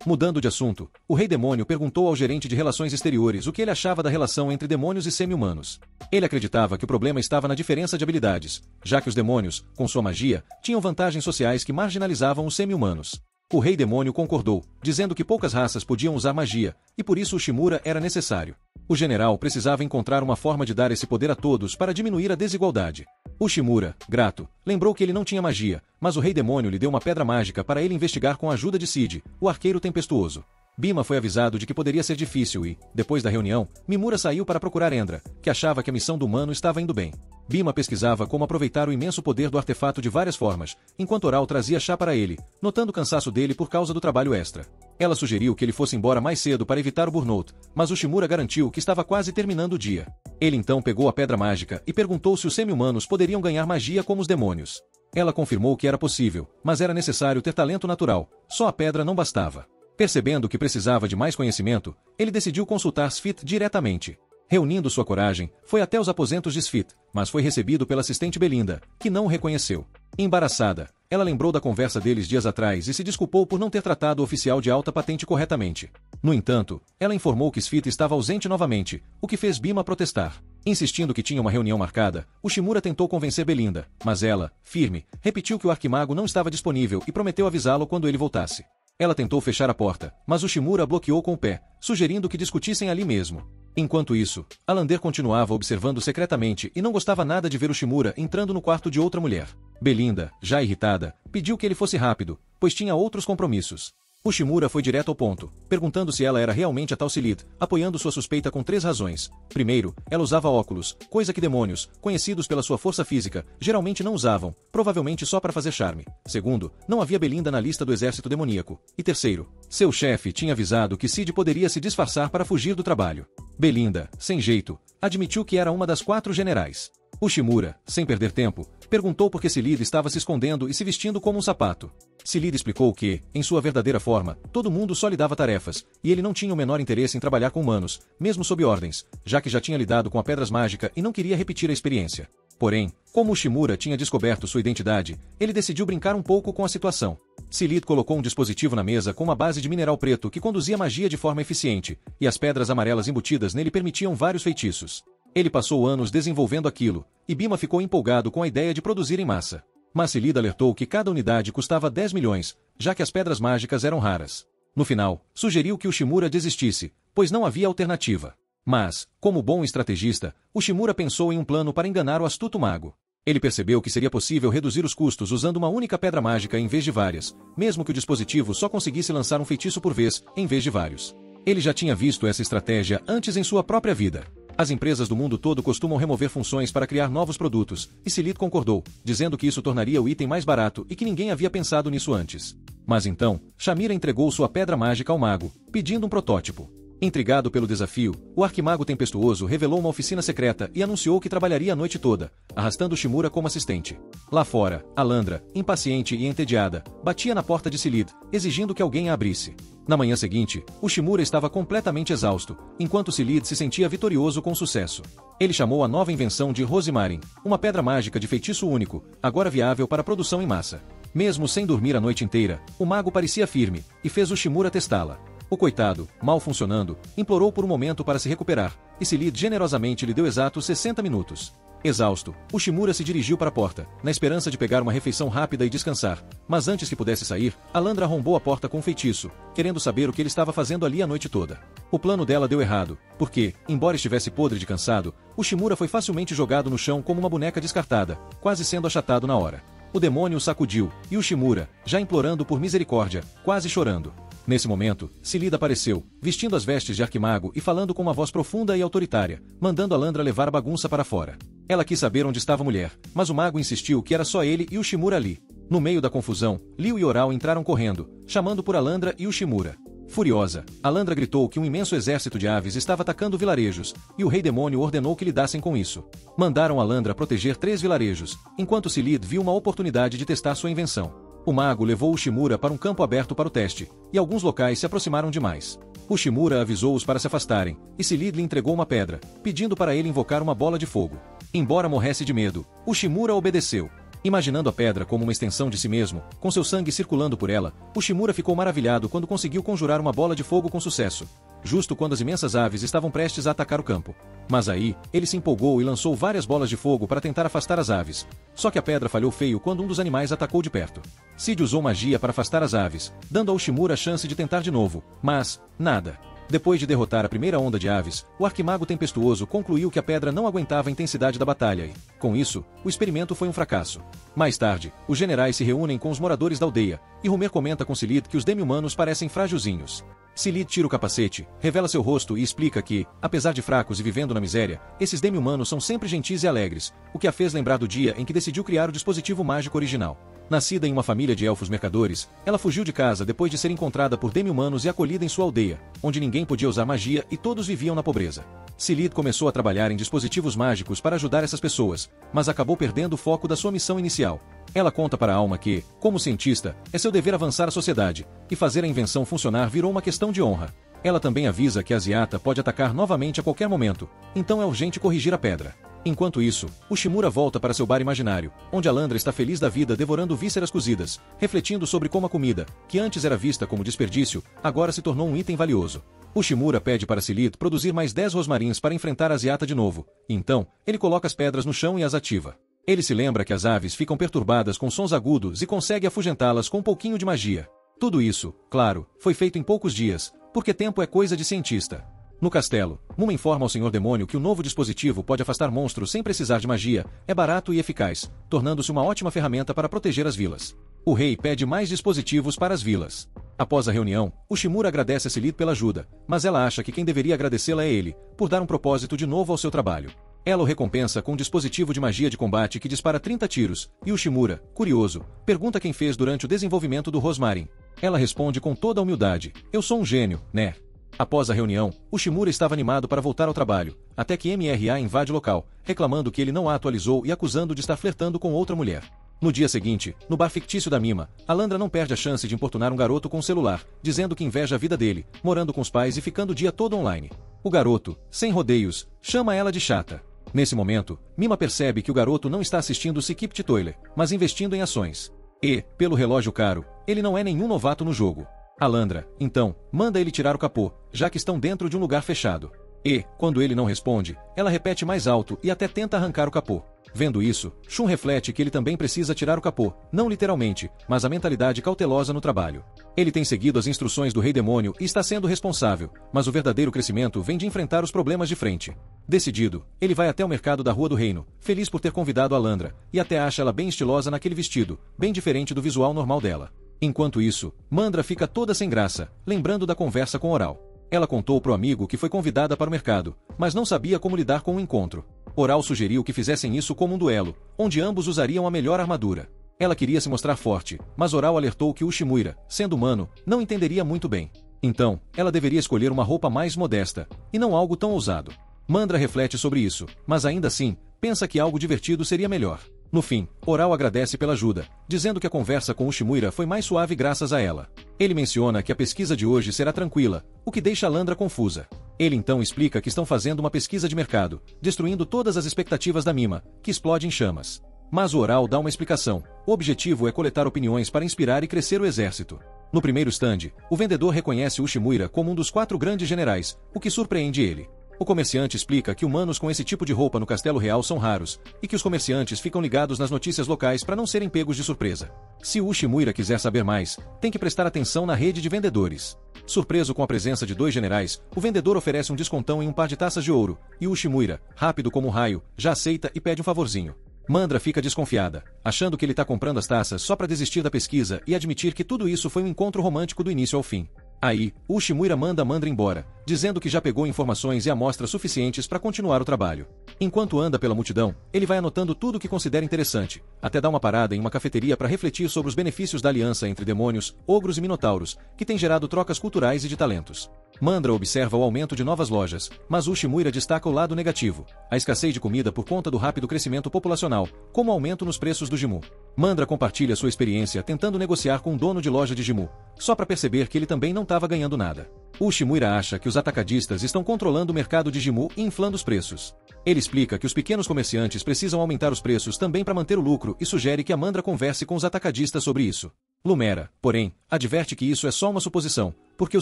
Mudando de assunto, o Rei Demônio perguntou ao gerente de relações exteriores o que ele achava da relação entre demônios e semi-humanos. Ele acreditava que o problema estava na diferença de habilidades, já que os demônios, com sua magia, tinham vantagens sociais que marginalizavam os semi-humanos. O Rei Demônio concordou, dizendo que poucas raças podiam usar magia, e por isso o Ushimura era necessário. O general precisava encontrar uma forma de dar esse poder a todos para diminuir a desigualdade. Ushimura, grato, lembrou que ele não tinha magia, mas o Rei Demônio lhe deu uma pedra mágica para ele investigar com a ajuda de Cid, o arqueiro tempestuoso. Bima foi avisado de que poderia ser difícil e, depois da reunião, Mimura saiu para procurar Endra, que achava que a missão do humano estava indo bem. Bima pesquisava como aproveitar o imenso poder do artefato de várias formas, enquanto Oral trazia chá para ele, notando o cansaço dele por causa do trabalho extra. Ela sugeriu que ele fosse embora mais cedo para evitar o burnout, mas Ushimura garantiu que estava quase terminando o dia. Ele então pegou a pedra mágica e perguntou se os semi-humanos poderiam ganhar magia como os demônios. Ela confirmou que era possível, mas era necessário ter talento natural, só a pedra não bastava. Percebendo que precisava de mais conhecimento, ele decidiu consultar Sfit diretamente. Reunindo sua coragem, foi até os aposentos de Sfit, mas foi recebido pela assistente Belinda, que não o reconheceu. Embaraçada, ela lembrou da conversa deles dias atrás e se desculpou por não ter tratado o oficial de alta patente corretamente. No entanto, ela informou que Sfit estava ausente novamente, o que fez Bima protestar. Insistindo que tinha uma reunião marcada, Ushimura tentou convencer Belinda, mas ela, firme, repetiu que o arquimago não estava disponível e prometeu avisá-lo quando ele voltasse. Ela tentou fechar a porta, mas Ushimura bloqueou com o pé, sugerindo que discutissem ali mesmo. Enquanto isso, Alander continuava observando secretamente e não gostava nada de ver Ushimura entrando no quarto de outra mulher. Belinda, já irritada, pediu que ele fosse rápido, pois tinha outros compromissos. Ushimura foi direto ao ponto, perguntando se ela era realmente a tal Silith, apoiando sua suspeita com 3 razões. Primeiro, ela usava óculos, coisa que demônios, conhecidos pela sua força física, geralmente não usavam, provavelmente só para fazer charme. Segundo, não havia Belinda na lista do exército demoníaco. E terceiro, seu chefe tinha avisado que Cid poderia se disfarçar para fugir do trabalho. Belinda, sem jeito, admitiu que era uma das 4 generais. Ushimura, sem perder tempo, perguntou por que Silith estava se escondendo e se vestindo como um sapato. Silith explicou que, em sua verdadeira forma, todo mundo só lhe dava tarefas, e ele não tinha o menor interesse em trabalhar com humanos, mesmo sob ordens, já que já tinha lidado com a pedras mágicas e não queria repetir a experiência. Porém, como Ushimura tinha descoberto sua identidade, ele decidiu brincar um pouco com a situação. Silith colocou um dispositivo na mesa com uma base de mineral preto que conduzia magia de forma eficiente, e as pedras amarelas embutidas nele permitiam vários feitiços. Ele passou anos desenvolvendo aquilo, e Bima ficou empolgado com a ideia de produzir em massa. Mas Silith alertou que cada unidade custava 10 milhões, já que as pedras mágicas eram raras. No final, sugeriu que Ushimura desistisse, pois não havia alternativa. Mas, como bom estrategista, Ushimura pensou em um plano para enganar o astuto mago. Ele percebeu que seria possível reduzir os custos usando uma única pedra mágica em vez de várias, mesmo que o dispositivo só conseguisse lançar um feitiço por vez, em vez de vários. Ele já tinha visto essa estratégia antes em sua própria vida. As empresas do mundo todo costumam remover funções para criar novos produtos, e Silith concordou, dizendo que isso tornaria o item mais barato e que ninguém havia pensado nisso antes. Mas então, Shamira entregou sua pedra mágica ao mago, pedindo um protótipo. Intrigado pelo desafio, o arquimago tempestuoso revelou uma oficina secreta e anunciou que trabalharia a noite toda, arrastando Ushimura como assistente. Lá fora, Alandra, impaciente e entediada, batia na porta de Silith, exigindo que alguém a abrisse. Na manhã seguinte, Ushimura estava completamente exausto, enquanto Silith se sentia vitorioso com sucesso. Ele chamou a nova invenção de Rosemarin, uma pedra mágica de feitiço único, agora viável para produção em massa. Mesmo sem dormir a noite inteira, o mago parecia firme, e fez Ushimura testá-la. O coitado, mal funcionando, implorou por um momento para se recuperar, e Silith generosamente lhe deu exatos 60 minutos. Exausto, Ushimura se dirigiu para a porta, na esperança de pegar uma refeição rápida e descansar, mas antes que pudesse sair, Alandra arrombou a porta com um feitiço, querendo saber o que ele estava fazendo ali a noite toda. O plano dela deu errado, porque, embora estivesse podre de cansado, Ushimura foi facilmente jogado no chão como uma boneca descartada, quase sendo achatado na hora. O demônio o sacudiu, e Ushimura, já implorando por misericórdia, quase chorando. Nesse momento, Silith apareceu, vestindo as vestes de arquimago e falando com uma voz profunda e autoritária, mandando Alandra levar a bagunça para fora. Ela quis saber onde estava a mulher, mas o mago insistiu que era só ele e Ushimura ali. No meio da confusão, Liu e Oral entraram correndo, chamando por Alandra e Ushimura. Furiosa, Alandra gritou que um imenso exército de aves estava atacando vilarejos, e o rei demônio ordenou que lidassem com isso. Mandaram Alandra proteger 3 vilarejos, enquanto Silith viu uma oportunidade de testar sua invenção. O mago levou Ushimura para um campo aberto para o teste, e alguns locais se aproximaram demais. Ushimura avisou-os para se afastarem, e Silith lhe entregou uma pedra, pedindo para ele invocar uma bola de fogo. Embora morresse de medo, Ushimura obedeceu. Imaginando a pedra como uma extensão de si mesmo, com seu sangue circulando por ela, Ushimura ficou maravilhado quando conseguiu conjurar uma bola de fogo com sucesso, justo quando as imensas aves estavam prestes a atacar o campo. Mas aí, ele se empolgou e lançou várias bolas de fogo para tentar afastar as aves. Só que a pedra falhou feio quando um dos animais atacou de perto. Cid usou magia para afastar as aves, dando a Ushimura a chance de tentar de novo, mas, nada. Depois de derrotar a primeira onda de aves, o arquimago tempestuoso concluiu que a pedra não aguentava a intensidade da batalha e, com isso, o experimento foi um fracasso. Mais tarde, os generais se reúnem com os moradores da aldeia, e Homer comenta com Silith que os demi-humanos parecem frágilzinhos. Silith tira o capacete, revela seu rosto e explica que, apesar de fracos e vivendo na miséria, esses demi-humanos são sempre gentis e alegres, o que a fez lembrar do dia em que decidiu criar o dispositivo mágico original. Nascida em uma família de elfos mercadores, ela fugiu de casa depois de ser encontrada por demi-humanos e acolhida em sua aldeia, onde ninguém podia usar magia e todos viviam na pobreza. Silith começou a trabalhar em dispositivos mágicos para ajudar essas pessoas, mas acabou perdendo o foco da sua missão inicial. Ela conta para a alma que, como cientista, é seu dever avançar a sociedade, e fazer a invenção funcionar virou uma questão de honra. Ela também avisa que a Aziata pode atacar novamente a qualquer momento, então é urgente corrigir a pedra. Enquanto isso, o Shimura volta para seu bar imaginário, onde Alandra está feliz da vida devorando vísceras cozidas, refletindo sobre como a comida, que antes era vista como desperdício, agora se tornou um item valioso. O Shimura pede para Silith produzir mais 10 rosmarins para enfrentar a Aziata de novo, e então, ele coloca as pedras no chão e as ativa. Ele se lembra que as aves ficam perturbadas com sons agudos e consegue afugentá-las com um pouquinho de magia. Tudo isso, claro, foi feito em poucos dias, porque tempo é coisa de cientista. No castelo, Muma informa ao Senhor Demônio que o novo dispositivo pode afastar monstros sem precisar de magia, é barato e eficaz, tornando-se uma ótima ferramenta para proteger as vilas. O rei pede mais dispositivos para as vilas. Após a reunião, o Shimura agradece a Silith pela ajuda, mas ela acha que quem deveria agradecê-la é ele, por dar um propósito de novo ao seu trabalho. Ela o recompensa com um dispositivo de magia de combate que dispara 30 tiros, e o Shimura, curioso, pergunta quem fez durante o desenvolvimento do Rosmarin. Ela responde com toda a humildade: eu sou um gênio, né? Após a reunião, o Shimura estava animado para voltar ao trabalho, até que MRA invade o local, reclamando que ele não a atualizou e acusando de estar flertando com outra mulher. No dia seguinte, no bar fictício da Mima, Alandra não perde a chance de importunar um garoto com um celular, dizendo que inveja a vida dele, morando com os pais e ficando o dia todo online. O garoto, sem rodeios, chama ela de chata. Nesse momento, Mima percebe que o garoto não está assistindo o Skip Toiler, mas investindo em ações. E, pelo relógio caro, ele não é nenhum novato no jogo. Alandra, então, manda ele tirar o capô, já que estão dentro de um lugar fechado. E, quando ele não responde, ela repete mais alto e até tenta arrancar o capô. Vendo isso, Shun reflete que ele também precisa tirar o capô, não literalmente, mas a mentalidade cautelosa no trabalho. Ele tem seguido as instruções do Rei Demônio e está sendo responsável, mas o verdadeiro crescimento vem de enfrentar os problemas de frente. Decidido, ele vai até o mercado da Rua do Reino, feliz por ter convidado Alandra, e até acha ela bem estilosa naquele vestido, bem diferente do visual normal dela. Enquanto isso, Mandra fica toda sem graça, lembrando da conversa com Oral. Ela contou pro amigo que foi convidada para o mercado, mas não sabia como lidar com o encontro. Oral sugeriu que fizessem isso como um duelo, onde ambos usariam a melhor armadura. Ela queria se mostrar forte, mas Oral alertou que o Shimura, sendo humano, não entenderia muito bem. Então, ela deveria escolher uma roupa mais modesta, e não algo tão ousado. Mandra reflete sobre isso, mas ainda assim, pensa que algo divertido seria melhor. No fim, Oral agradece pela ajuda, dizendo que a conversa com o Shimura foi mais suave graças a ela. Ele menciona que a pesquisa de hoje será tranquila, o que deixa Alandra confusa. Ele então explica que estão fazendo uma pesquisa de mercado, destruindo todas as expectativas da Mima, que explode em chamas. Mas o Oral dá uma explicação. O objetivo é coletar opiniões para inspirar e crescer o exército. No primeiro stand, o vendedor reconhece o Shimura como um dos 4 grandes generais, o que surpreende ele. O comerciante explica que humanos com esse tipo de roupa no Castelo Real são raros, e que os comerciantes ficam ligados nas notícias locais para não serem pegos de surpresa. Se o Shimura quiser saber mais, tem que prestar atenção na rede de vendedores. Surpreso com a presença de 2 generais, o vendedor oferece um descontão em um par de taças de ouro, e o Shimura, rápido como um raio, já aceita e pede um favorzinho. Mandra fica desconfiada, achando que ele está comprando as taças só para desistir da pesquisa e admitir que tudo isso foi um encontro romântico do início ao fim. Aí, o Shimura manda Mandra embora, dizendo que já pegou informações e amostras suficientes para continuar o trabalho. Enquanto anda pela multidão, ele vai anotando tudo o que considera interessante, até dar uma parada em uma cafeteria para refletir sobre os benefícios da aliança entre demônios, ogros e minotauros, que tem gerado trocas culturais e de talentos. Mandra observa o aumento de novas lojas, mas o Shimura destaca o lado negativo, a escassez de comida por conta do rápido crescimento populacional, como o aumento nos preços do Jimu. Mandra compartilha sua experiência tentando negociar com um dono de loja de Jimu, só para perceber que ele também não estava ganhando nada. O Shimura acha que os atacadistas estão controlando o mercado de Jimu e inflando os preços. Ele explica que os pequenos comerciantes precisam aumentar os preços também para manter o lucro e sugere que a Mandra converse com os atacadistas sobre isso. Lumera, porém, adverte que isso é só uma suposição, porque o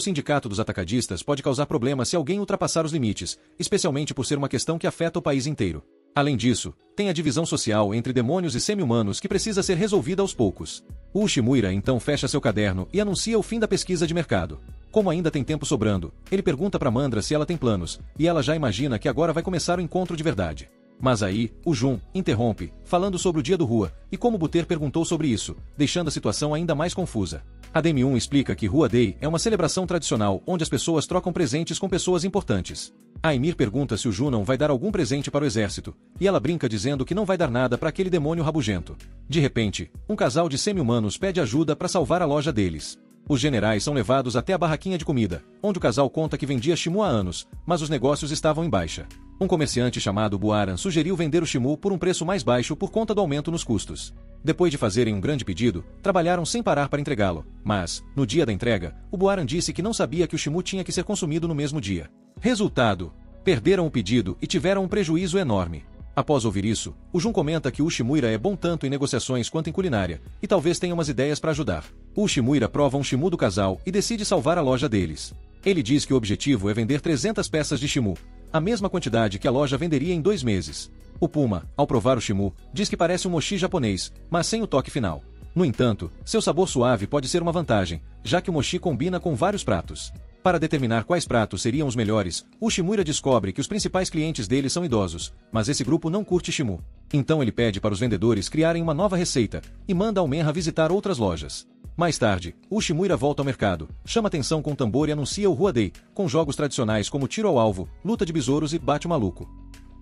sindicato dos atacadistas pode causar problemas se alguém ultrapassar os limites, especialmente por ser uma questão que afeta o país inteiro. Além disso, tem a divisão social entre demônios e semi-humanos que precisa ser resolvida aos poucos. O Uchimuira então fecha seu caderno e anuncia o fim da pesquisa de mercado. Como ainda tem tempo sobrando, ele pergunta para Mandra se ela tem planos, e ela já imagina que agora vai começar o encontro de verdade. Mas aí, o Jun interrompe, falando sobre o dia do Rua, e como Buter perguntou sobre isso, deixando a situação ainda mais confusa. A DM1 explica que Rua Day é uma celebração tradicional onde as pessoas trocam presentes com pessoas importantes. A Ymir pergunta se o Jun não vai dar algum presente para o exército, e ela brinca dizendo que não vai dar nada para aquele demônio rabugento. De repente, um casal de semi-humanos pede ajuda para salvar a loja deles. Os generais são levados até a barraquinha de comida, onde o casal conta que vendia Shimu há anos, mas os negócios estavam em baixa. Um comerciante chamado Buaran sugeriu vender o Shimu por um preço mais baixo por conta do aumento nos custos. Depois de fazerem um grande pedido, trabalharam sem parar para entregá-lo, mas, no dia da entrega, o Buaran disse que não sabia que o Shimu tinha que ser consumido no mesmo dia. Resultado: perderam o pedido e tiveram um prejuízo enorme. Após ouvir isso, o Jun comenta que o Uchimuira é bom tanto em negociações quanto em culinária, e talvez tenha umas ideias para ajudar. O Uchimuira prova um Shimu do casal e decide salvar a loja deles. Ele diz que o objetivo é vender 300 peças de Shimu, a mesma quantidade que a loja venderia em 2 meses. O Puma, ao provar o Shimu, diz que parece um mochi japonês, mas sem o toque final. No entanto, seu sabor suave pode ser uma vantagem, já que o mochi combina com vários pratos. Para determinar quais pratos seriam os melhores, o Uchimuira descobre que os principais clientes dele são idosos, mas esse grupo não curte Shimu. Então ele pede para os vendedores criarem uma nova receita, e manda Almenra visitar outras lojas. Mais tarde, o Uchimuira volta ao mercado, chama atenção com o tambor e anuncia o Rua Day, com jogos tradicionais como tiro ao alvo, luta de besouros e bate o maluco.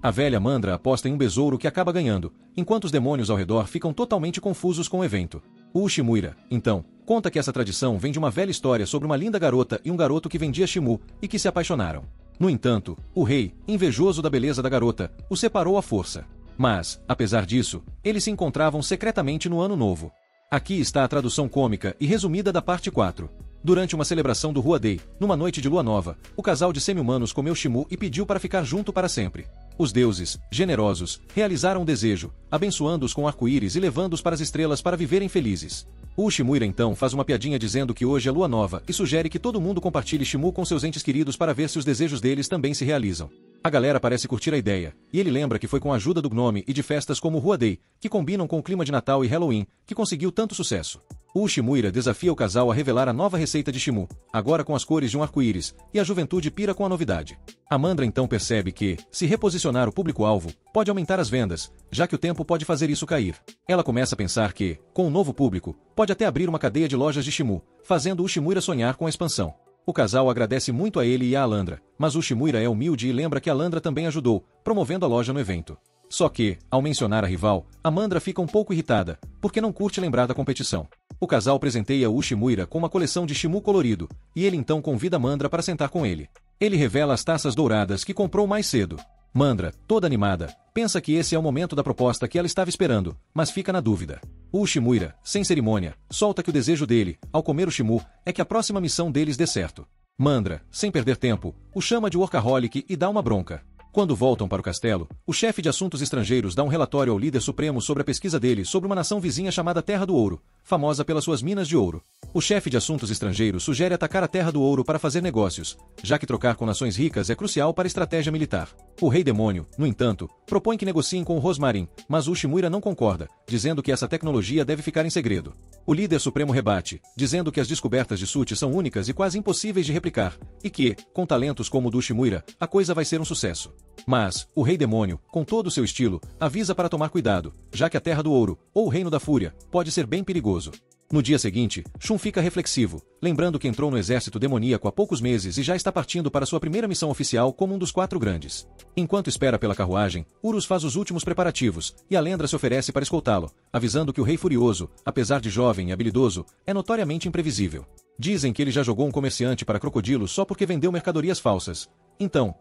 A velha Mandra aposta em um besouro que acaba ganhando, enquanto os demônios ao redor ficam totalmente confusos com o evento. O Uchimuira, então, conta que essa tradição vem de uma velha história sobre uma linda garota e um garoto que vendia Shimu, e que se apaixonaram. No entanto, o rei, invejoso da beleza da garota, o separou à força. Mas, apesar disso, eles se encontravam secretamente no Ano Novo. Aqui está a tradução cômica e resumida da parte 4. Durante uma celebração do Rua Day, numa noite de lua nova, o casal de semi-humanos comeu Shimu e pediu para ficar junto para sempre. Os deuses, generosos, realizaram o desejo, abençoando-os com arco-íris e levando-os para as estrelas para viverem felizes. O Uchimuira então faz uma piadinha dizendo que hoje é lua nova e sugere que todo mundo compartilhe Shimu com seus entes queridos para ver se os desejos deles também se realizam. A galera parece curtir a ideia, e ele lembra que foi com a ajuda do Gnome e de festas como Rua Day, que combinam com o clima de Natal e Halloween, que conseguiu tanto sucesso. O Uchimuira desafia o casal a revelar a nova receita de Shimu, agora com as cores de um arco-íris, e a juventude pira com a novidade. A Mandra então percebe que, se reposicionar o público-alvo, pode aumentar as vendas, já que o tempo pode fazer isso cair. Ela começa a pensar que, com um novo público, pode até abrir uma cadeia de lojas de Shimu, fazendo o Uchimuira sonhar com a expansão. O casal agradece muito a ele e a Alandra, mas o Uchimuira é humilde e lembra que a Alandra também ajudou, promovendo a loja no evento. Só que, ao mencionar a rival, a Mandra fica um pouco irritada, porque não curte lembrar da competição. O casal presenteia o Uchimuira com uma coleção de Shimu colorido, e ele então convida a Mandra para sentar com ele. Ele revela as taças douradas que comprou mais cedo. Mandra, toda animada, pensa que esse é o momento da proposta que ela estava esperando, mas fica na dúvida. O Uchimuira, sem cerimônia, solta que o desejo dele, ao comer o Shimu, é que a próxima missão deles dê certo. Mandra, sem perder tempo, o chama de workaholic e dá uma bronca. Quando voltam para o castelo, o chefe de assuntos estrangeiros dá um relatório ao líder supremo sobre a pesquisa dele sobre uma nação vizinha chamada Terra do Ouro, famosa pelas suas minas de ouro. O chefe de assuntos estrangeiros sugere atacar a Terra do Ouro para fazer negócios, já que trocar com nações ricas é crucial para a estratégia militar. O Rei Demônio, no entanto, propõe que negociem com o Rosmarin, mas o Uchimuira não concorda, dizendo que essa tecnologia deve ficar em segredo. O líder supremo rebate, dizendo que as descobertas de Suti são únicas e quase impossíveis de replicar, e que, com talentos como o do Uchimuira, a coisa vai ser um sucesso. Mas, o Rei Demônio, com todo o seu estilo, avisa para tomar cuidado, já que a Terra do Ouro, ou o Reino da Fúria, pode ser bem perigoso. No dia seguinte, Shun fica reflexivo, lembrando que entrou no exército demoníaco há poucos meses e já está partindo para sua primeira missão oficial como um dos 4 grandes. Enquanto espera pela carruagem, Urus faz os últimos preparativos, e Alendra se oferece para escoltá-lo, avisando que o Rei Furioso, apesar de jovem e habilidoso, é notoriamente imprevisível. Dizem que ele já jogou um comerciante para crocodilo só porque vendeu mercadorias falsas. Então,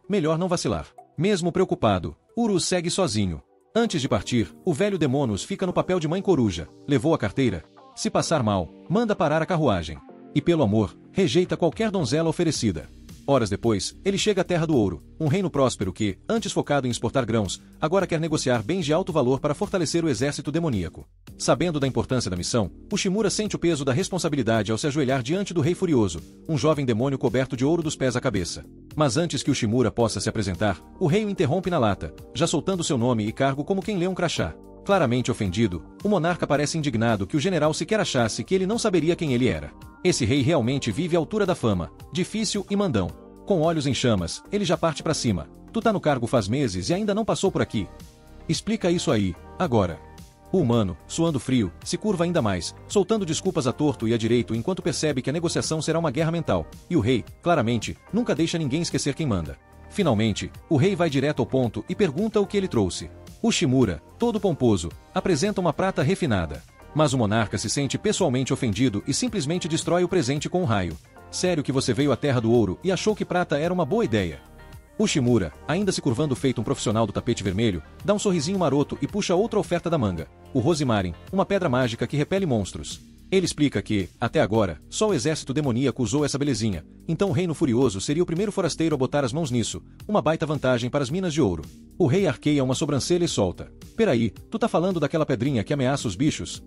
melhor não vacilar. Mesmo preocupado, Urus segue sozinho. Antes de partir, o velho Demonos fica no papel de mãe coruja, levou a carteira. Se passar mal, manda parar a carruagem. E pelo amor, rejeita qualquer donzela oferecida. Horas depois, ele chega à Terra do Ouro, um reino próspero que, antes focado em exportar grãos, agora quer negociar bens de alto valor para fortalecer o exército demoníaco. Sabendo da importância da missão, Uchimuira sente o peso da responsabilidade ao se ajoelhar diante do Rei Furioso, um jovem demônio coberto de ouro dos pés à cabeça. Mas antes que Uchimuira possa se apresentar, o rei o interrompe na lata, já soltando seu nome e cargo como quem lê um crachá. Claramente ofendido, o monarca parece indignado que o general sequer achasse que ele não saberia quem ele era. Esse rei realmente vive à altura da fama, difícil e mandão. Com olhos em chamas, ele já parte pra cima. Tu tá no cargo faz meses e ainda não passou por aqui. Explica isso aí, agora. O humano, suando frio, se curva ainda mais, soltando desculpas a torto e a direito enquanto percebe que a negociação será uma guerra mental, e o rei, claramente, nunca deixa ninguém esquecer quem manda. Finalmente, o rei vai direto ao ponto e pergunta o que ele trouxe. O Shimura, todo pomposo, apresenta uma prata refinada. Mas o monarca se sente pessoalmente ofendido e simplesmente destrói o presente com um raio. Sério que você veio à Terra do Ouro e achou que prata era uma boa ideia? O Shimura, ainda se curvando feito um profissional do tapete vermelho, dá um sorrisinho maroto e puxa outra oferta da manga. O Rosimarin, uma pedra mágica que repele monstros. Ele explica que, até agora, só o exército demoníaco usou essa belezinha, então o Reino Furioso seria o primeiro forasteiro a botar as mãos nisso, uma baita vantagem para as minas de ouro. O rei arqueia uma sobrancelha e solta. Peraí, tu tá falando daquela pedrinha que ameaça os bichos?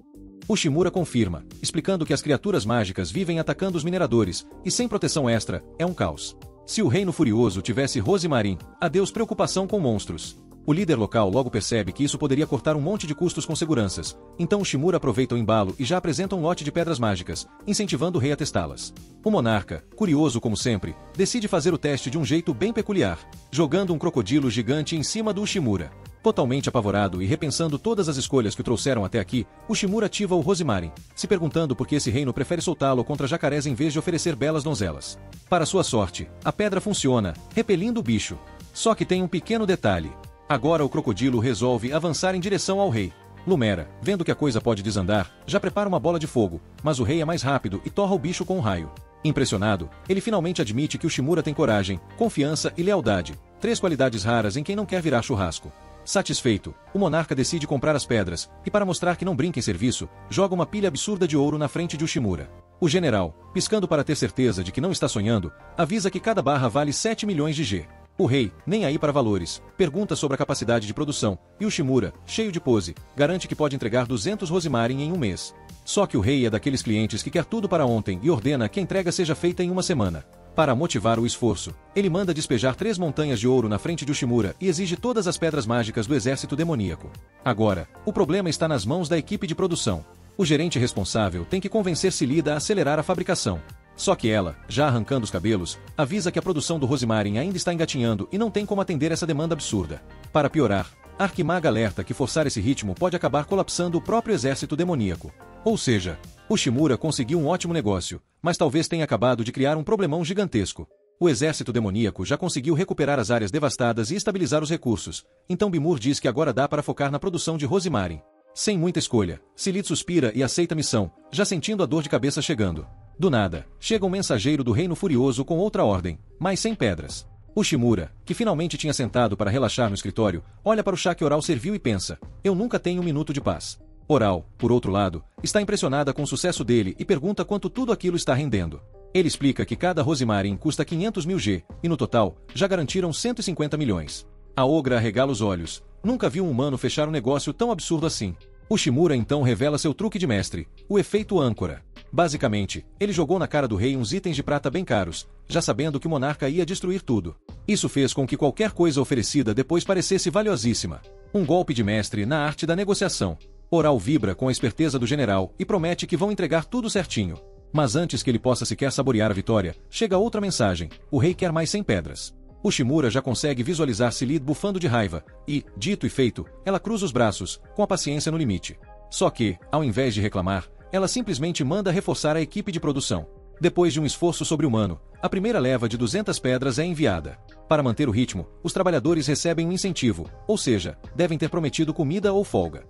O Shimura confirma, explicando que as criaturas mágicas vivem atacando os mineradores, e sem proteção extra, é um caos. Se o Reino Furioso tivesse Rosimarin, adeus preocupação com monstros. O líder local logo percebe que isso poderia cortar um monte de custos com seguranças, então o Shimura aproveita o embalo e já apresenta um lote de pedras mágicas, incentivando o rei a testá-las. O monarca, curioso como sempre, decide fazer o teste de um jeito bem peculiar, jogando um crocodilo gigante em cima do Shimura. Totalmente apavorado e repensando todas as escolhas que o trouxeram até aqui, o Shimura ativa o Rosimarin, se perguntando por que esse reino prefere soltá-lo contra jacarés em vez de oferecer belas donzelas. Para sua sorte, a pedra funciona, repelindo o bicho. Só que tem um pequeno detalhe. Agora o crocodilo resolve avançar em direção ao rei. Lumera, vendo que a coisa pode desandar, já prepara uma bola de fogo, mas o rei é mais rápido e torra o bicho com um raio. Impressionado, ele finalmente admite que o Shimura tem coragem, confiança e lealdade, 3 qualidades raras em quem não quer virar churrasco. Satisfeito, o monarca decide comprar as pedras, e para mostrar que não brinca em serviço, joga uma pilha absurda de ouro na frente de Ushimura. O general, piscando para ter certeza de que não está sonhando, avisa que cada barra vale 7 milhões de G. O rei, nem aí para valores, pergunta sobre a capacidade de produção, e Ushimura, cheio de pose, garante que pode entregar 200 Rosimarin em um mês. Só que o rei é daqueles clientes que quer tudo para ontem e ordena que a entrega seja feita em uma semana. Para motivar o esforço, ele manda despejar 3 montanhas de ouro na frente de Ushimura e exige todas as pedras mágicas do exército demoníaco. Agora, o problema está nas mãos da equipe de produção. O gerente responsável tem que convencer Celida a acelerar a fabricação. Só que ela, já arrancando os cabelos, avisa que a produção do Rosimarin ainda está engatinhando e não tem como atender essa demanda absurda. Para piorar, Arquimaga alerta que forçar esse ritmo pode acabar colapsando o próprio exército demoníaco. Ou seja, Ushimura conseguiu um ótimo negócio, mas talvez tenha acabado de criar um problemão gigantesco. O exército demoníaco já conseguiu recuperar as áreas devastadas e estabilizar os recursos, então Bimur diz que agora dá para focar na produção de Rosimarin. Sem muita escolha, Celid suspira e aceita a missão, já sentindo a dor de cabeça chegando. Do nada, chega um mensageiro do Reino Furioso com outra ordem, mas sem pedras. Ushimura, que finalmente tinha sentado para relaxar no escritório, olha para o chá que Oral serviu e pensa, eu nunca tenho um minuto de paz. Oral, por outro lado, está impressionada com o sucesso dele e pergunta quanto tudo aquilo está rendendo. Ele explica que cada Rosimarin custa 500 mil G, e no total, já garantiram 150 milhões. A ogra arregala os olhos, nunca viu um humano fechar um negócio tão absurdo assim. Ushimura então revela seu truque de mestre, o efeito âncora. Basicamente, ele jogou na cara do rei uns itens de prata bem caros, já sabendo que o monarca ia destruir tudo. Isso fez com que qualquer coisa oferecida depois parecesse valiosíssima. Um golpe de mestre na arte da negociação. Oral vibra com a esperteza do general e promete que vão entregar tudo certinho. Mas antes que ele possa sequer saborear a vitória, chega outra mensagem, o rei quer mais 100 pedras. Ushimura já consegue visualizar Celid bufando de raiva, e, dito e feito, ela cruza os braços, com a paciência no limite. Só que, ao invés de reclamar, ela simplesmente manda reforçar a equipe de produção. Depois de um esforço sobre-humano, a primeira leva de 200 pedras é enviada. Para manter o ritmo, os trabalhadores recebem um incentivo, ou seja, devem ter prometido comida ou folga.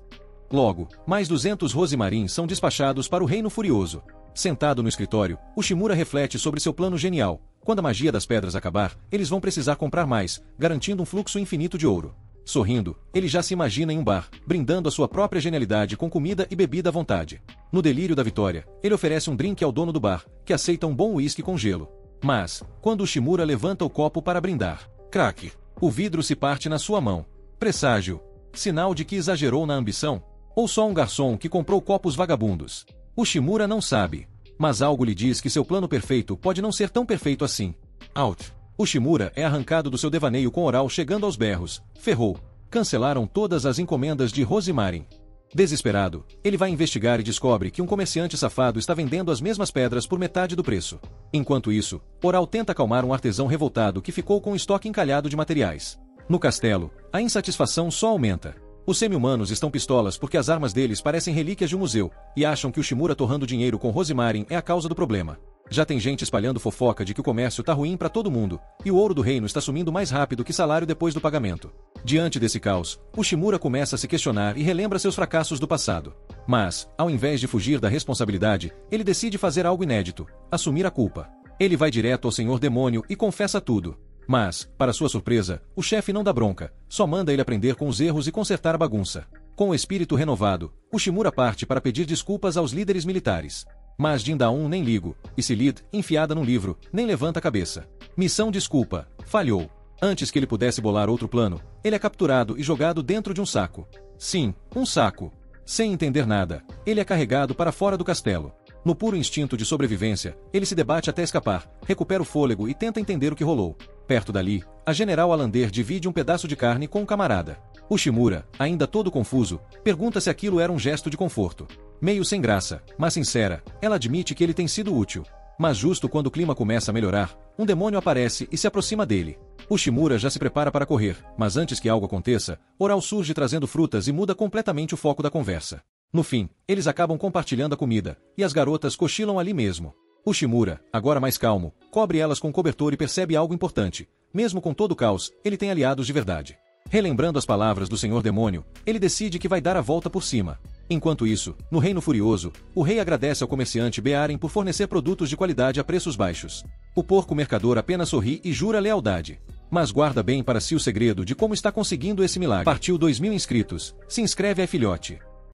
Logo, mais 200 Rosimarin são despachados para o Reino Furioso. Sentado no escritório, Ushimura reflete sobre seu plano genial. Quando a magia das pedras acabar, eles vão precisar comprar mais, garantindo um fluxo infinito de ouro. Sorrindo, ele já se imagina em um bar, brindando a sua própria genialidade com comida e bebida à vontade. No delírio da vitória, ele oferece um drink ao dono do bar, que aceita um bom uísque com gelo. Mas, quando Ushimura levanta o copo para brindar, craque! O vidro se parte na sua mão. Presságio. Sinal de que exagerou na ambição? Ou só um garçom que comprou copos vagabundos? Ushimura não sabe. Mas algo lhe diz que seu plano perfeito pode não ser tão perfeito assim. Out. Ushimura é arrancado do seu devaneio com Oral chegando aos berros. Ferrou. cancelaram todas as encomendas de Rosimarin. Desesperado, ele vai investigar e descobre que um comerciante safado está vendendo as mesmas pedras por metade do preço. Enquanto isso, Oral tenta acalmar um artesão revoltado que ficou com o estoque encalhado de materiais. No castelo, a insatisfação só aumenta. Os semi-humanos estão pistolas porque as armas deles parecem relíquias de um museu, e acham que o Shimura torrando dinheiro com Rosimarin é a causa do problema. Já tem gente espalhando fofoca de que o comércio tá ruim pra todo mundo, e o ouro do reino está sumindo mais rápido que salário depois do pagamento. Diante desse caos, o Shimura começa a se questionar e relembra seus fracassos do passado. Mas, ao invés de fugir da responsabilidade, ele decide fazer algo inédito: assumir a culpa. Ele vai direto ao Senhor Demônio e confessa tudo. Mas, para sua surpresa, o chefe não dá bronca, só manda ele aprender com os erros e consertar a bagunça. Com o espírito renovado, o Shimura parte para pedir desculpas aos líderes militares. Mas Jindaun nem ligo, e Silid, enfiada num livro, nem levanta a cabeça. Missão desculpa, falhou. Antes que ele pudesse bolar outro plano, ele é capturado e jogado dentro de um saco. Sim, um saco. Sem entender nada, ele é carregado para fora do castelo. No puro instinto de sobrevivência, ele se debate até escapar, recupera o fôlego e tenta entender o que rolou. Perto dali, a General Alander divide um pedaço de carne com um camarada. O Shimura, ainda todo confuso, pergunta se aquilo era um gesto de conforto. Meio sem graça, mas sincera, ela admite que ele tem sido útil. Mas justo quando o clima começa a melhorar, um demônio aparece e se aproxima dele. O Shimura já se prepara para correr, mas antes que algo aconteça, Oral surge trazendo frutas e muda completamente o foco da conversa. No fim, eles acabam compartilhando a comida, e as garotas cochilam ali mesmo. O Shimura, agora mais calmo, cobre elas com cobertor e percebe algo importante. Mesmo com todo o caos, ele tem aliados de verdade. Relembrando as palavras do Senhor Demônio, ele decide que vai dar a volta por cima. Enquanto isso, no Reino Furioso, o rei agradece ao comerciante Bearen por fornecer produtos de qualidade a preços baixos. O porco mercador apenas sorri e jura lealdade. Mas guarda bem para si o segredo de como está conseguindo esse milagre. Partiu 2.000 inscritos. Se inscreve aí, filhote.